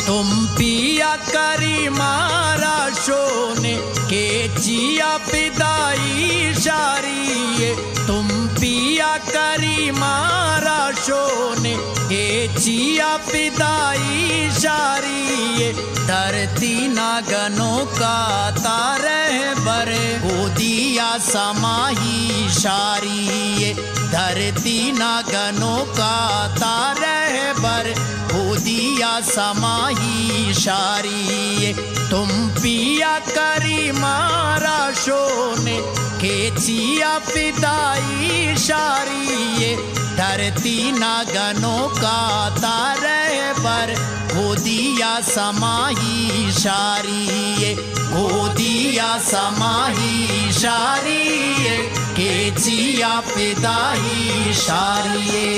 तुम पिया करी मारा शोने के जिया पिदाई शारिये, तुम पिया करी मारा शोने के जिया पिदाई शारिये। धरती नागनों का तारे बरे को दिया समाही शारिये, धरती नागनों का तारे बर को दिया समाही शारिये। तुम पिया करी मारा शोने के जिया पिदाई शारिये, धरती नागनों का तारे बर को दिया समाही शारिये, को दिया समाही शारिये के जिया पिदाई शारिये।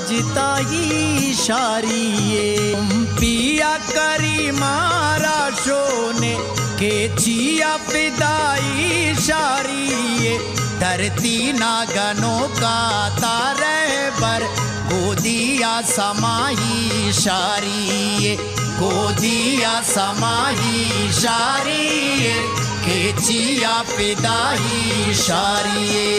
जिताई शारिये, तुम पिया करी मारा शोने के जिया पिदाई शारिये, धरती नागनों का तारे बर को दिया समाही शारिये, को दिया समाही शारिये के जिया पिदाई शारिये।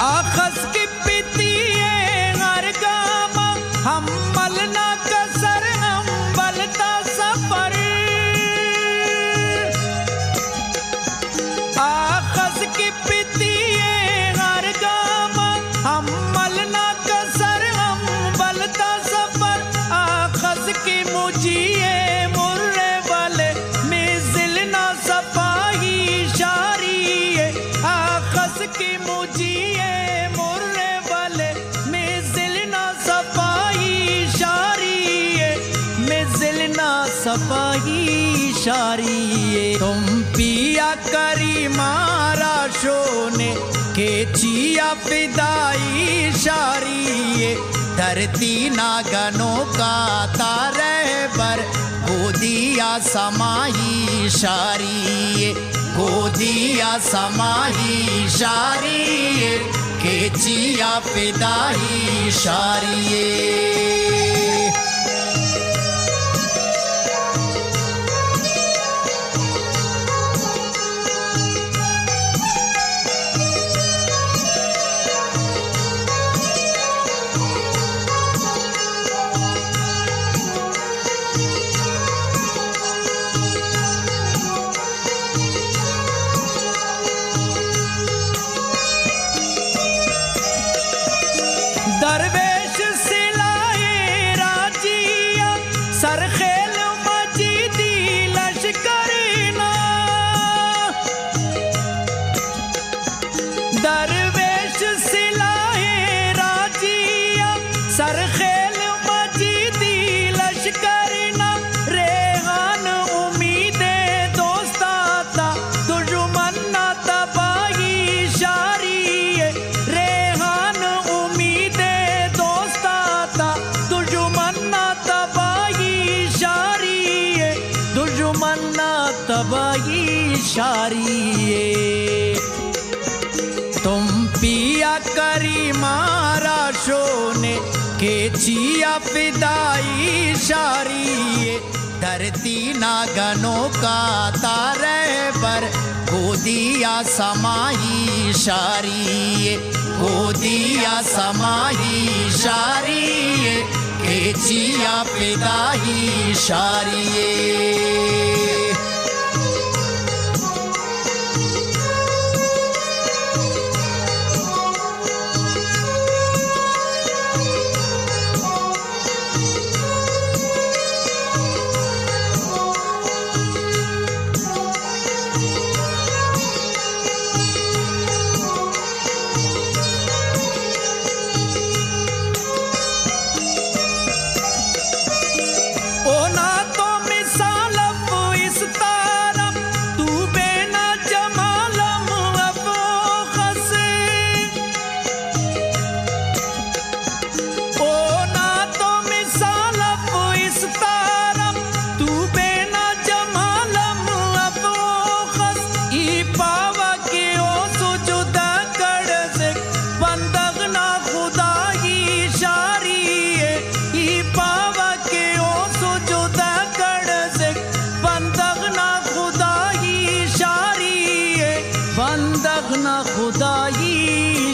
आखस की पितिये हर गामा हम मलना कसर हम बलता सफर, आखस की पितिये हर गामा हम मलना कसर हम बलता सफर। आखस की मुझिए मुर्रे वाले मिजिल ना सफाही शारिये, आखस की मुझिए सफाही शारिये। तुम पिया करी मारा शोने के जिया पिदाई शारिये, धरती नागनों का तारे बर को दिया समाही शारिये, को दिया समाही शारिये के जिया पिदाई शारिये। दरवेश सिलाए राजिया सरखेल मजीदी लश्करीना, दरवेश सिलाए राजिया सरखेल मजीदी लश्करीना। रेहान उम्मीदे दोस्ताता दुश्मन ना तबाही शारिये, रेहान उम्मीदे शारिये। तुम पिया करी मारा शोने के जिया फिदाई शारिये। धरती नागनों का तारे पर गोदिया समाही शारिये। गोदिया समाही शारिये के जिया फिदाई शारिये।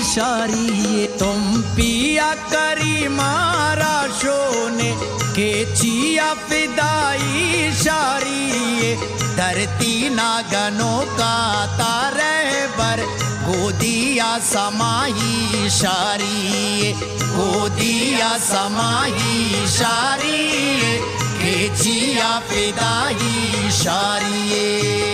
शारिये। तुम पिया करी मारा शोने के जिया फिदाई शारिये। धरती नागनों का तारे पर गोदिया समाही शारिये। गोदिया समाही शारिये के जिया फिदाई शारिये।